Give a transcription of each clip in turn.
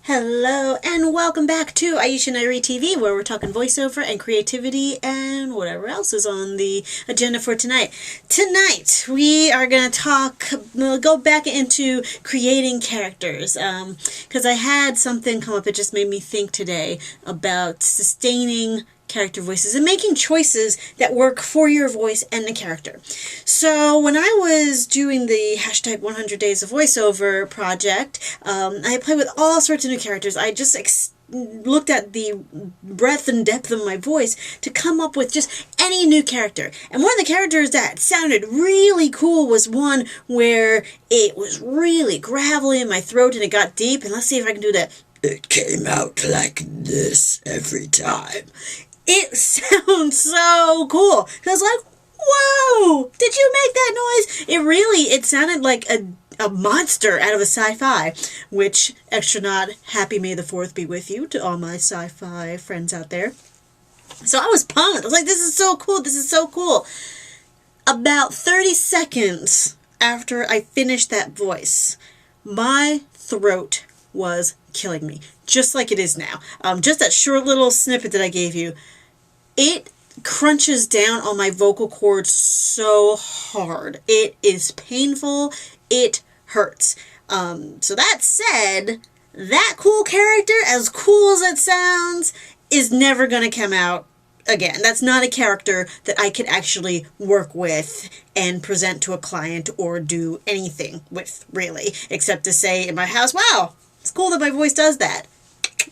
Hello and welcome back to IeshaNyreeTV, where we're talking voiceover and creativity and whatever else is on the agenda for tonight. Tonight we are going to go back into creating characters, because I had something come up that just made me think today about sustaining character voices and making choices that work for your voice and the character. So when I was doing the hashtag 100 Days of Voiceover project, I played with all sorts of new characters. I just looked at the breadth and depth of my voice to come up with just any new character. And one of the characters that sounded really cool was one where it was really gravelly in my throat and it got deep. And let's see if I can do that. It came out like this every time. It sounds so cool. I was like, whoa, did you make that noise? It sounded like a monster out of a sci-fi, which, extra nod, happy May the 4th be with you to all my sci-fi friends out there. So I was pumped. I was like, this is so cool. This is so cool. About 30 seconds after I finished that voice, my throat was killing me, just like it is now. Just that short little snippet that I gave you, it crunches down on my vocal cords so hard. It is painful. It hurts. So that said, that cool character, as cool as it sounds, is never going to come out again. That's not a character that I could actually work with and present to a client or do anything with, really, except to say in my house, wow, it's cool that my voice does that.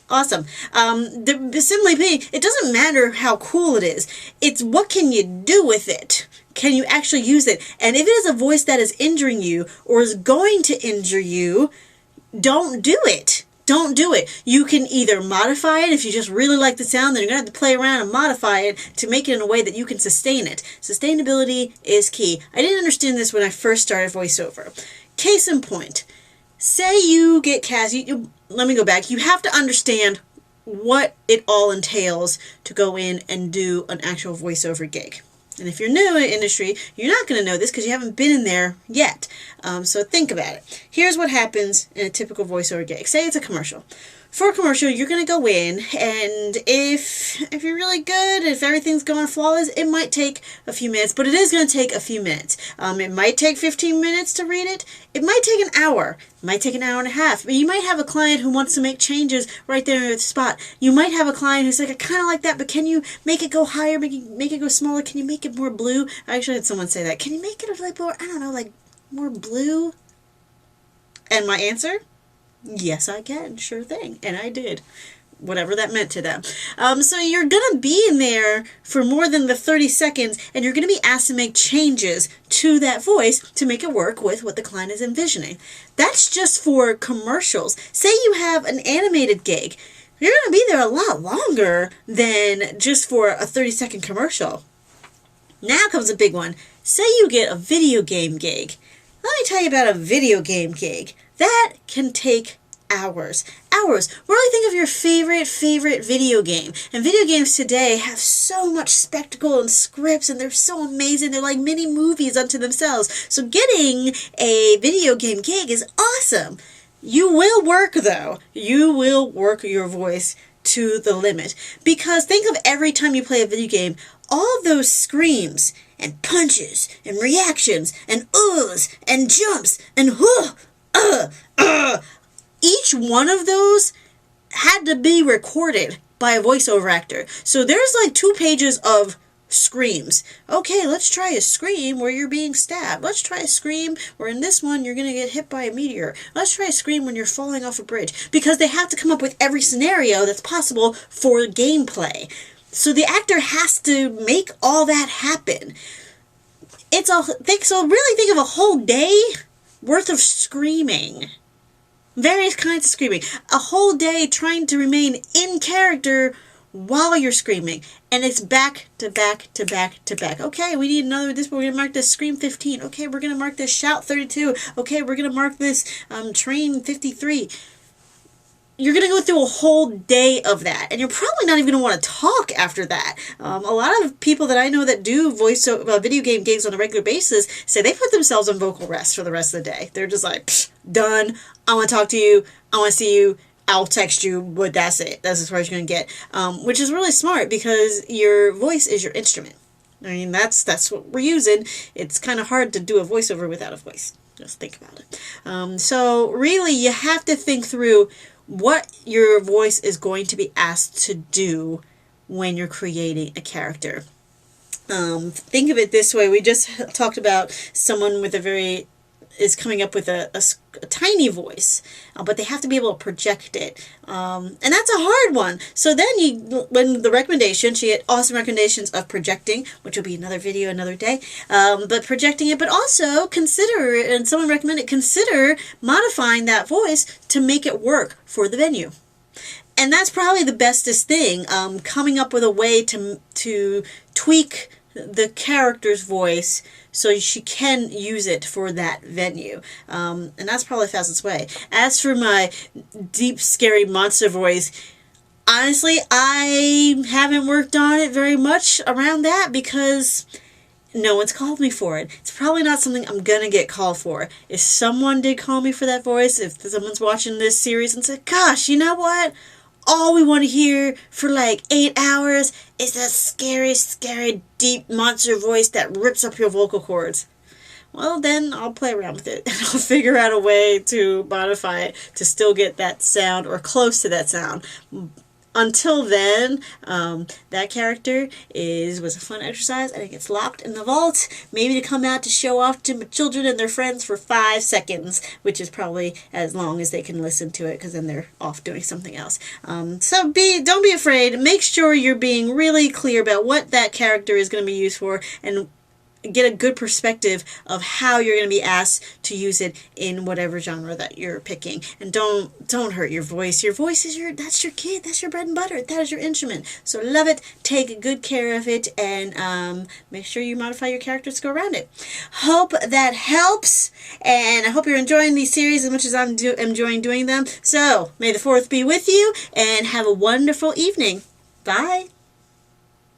Awesome. Simply put, it doesn't matter how cool it is. It's what can you do with it? Can you actually use it? And if it is a voice that is injuring you or is going to injure you, don't do it. Don't do it. You can either modify it. If you just really like the sound, then you're going to have to play around and modify it to make it in a way that you can sustain it. Sustainability is key. I didn't understand this when I first started voiceover. Case in point. Say you get cast, let me go back. You have to understand what it all entails to go in and do an actual voiceover gig. And if you're new in the industry, you're not going to know this because you haven't been in there yet. So think about it. Here's what happens in a typical voiceover gig. Say it's a commercial. For a commercial, you're going to go in, and if you're really good, if everything's going flawless, it might take a few minutes, but it is going to take a few minutes. It might take 15 minutes to read it. It might take an hour. It might take an hour and a half. But you might have a client who wants to make changes right there at the spot. You might have a client who's like, I kind of like that, but can you make it go higher, make it go smaller? Can you make it more blue? I actually had someone say that. Can you make it like more, I don't know, like more blue? And my answer? Yes, I can. Sure thing. And I did. Whatever that meant to them. So you're going to be in there for more than the 30 seconds, and you're going to be asked to make changes to that voice to make it work with what the client is envisioning. That's just for commercials. Say you have an animated gig. You're going to be there a lot longer than just for a 30-second commercial. Now comes a big one. Say you get a video game gig. Let me tell you about a video game gig. That can take hours. Hours. Really think of your favorite video game. And video games today have so much spectacle and scripts, and they're so amazing. They're like mini movies unto themselves. So getting a video game gig is awesome. You will work, though. You will work your voice to the limit. Because think of every time you play a video game, all those screams and punches and reactions and uhs and jumps and each one of those had to be recorded by a voiceover actor. So there's like 2 pages of screams. Okay, let's try a scream where you're being stabbed. Let's try a scream where in this one you're going to get hit by a meteor. Let's try a scream when you're falling off a bridge. Because they have to come up with every scenario that's possible for gameplay. So the actor has to make all that happen. Really think of a whole day worth of screaming. Various kinds of screaming. A whole day trying to remain in character while you're screaming. And it's back to back to back to back. Okay, we need another this. We're going to mark this scream 15. Okay, we're going to mark this shout 32. Okay, we're going to mark this train 53. You're going to go through a whole day of that, and you're probably not even going to want to talk after that. A lot of people that I know that do video game gigs on a regular basis say they put themselves on vocal rest for the rest of the day. They're just like, done. I want to talk to you. I want to see you. I'll text you, but that's it. That's as far as you're going to get. Which is really smart because your voice is your instrument. I mean, that's what we're using. It's kind of hard to do a voiceover without a voice. Just think about it. So really, you have to think through what your voice is going to be asked to do when you're creating a character. Think of it this way. We just talked about someone with is coming up with a tiny voice, but they have to be able to project it. And that's a hard one. So then when the recommendation, she had awesome recommendations of projecting, which will be another video another day, but projecting it, but also someone recommended, consider modifying that voice to make it work for the venue. And that's probably the bestest thing, coming up with a way to tweak the character's voice so she can use it for that venue. And that's probably the fastest way. As for my deep, scary monster voice, honestly, I haven't worked on it very much around that because no one's called me for it. It's probably not something I'm gonna get called for. If someone did call me for that voice, if someone's watching this series and said, gosh, you know what? All we want to hear for like 8 hours is that scary, scary, deep monster voice that rips up your vocal cords. Well, then I'll play around with it and I'll figure out a way to modify it to still get that sound or close to that sound. Until then, that character was a fun exercise, and it gets locked in the vault, maybe to come out to show off to my children and their friends for 5 seconds, which is probably as long as they can listen to it, because then they're off doing something else. So don't be afraid. Make sure you're being really clear about what that character is going to be used for, and get a good perspective of how you're going to be asked to use it in whatever genre that you're picking. And don't hurt your voice. Your voice is that's your kid. That's your bread and butter. That is your instrument. So love it. Take good care of it, and make sure you modify your characters to go around it. Hope that helps, and I hope you're enjoying these series as much as I'm enjoying doing them. So may the 4th be with you, and have a wonderful evening. Bye.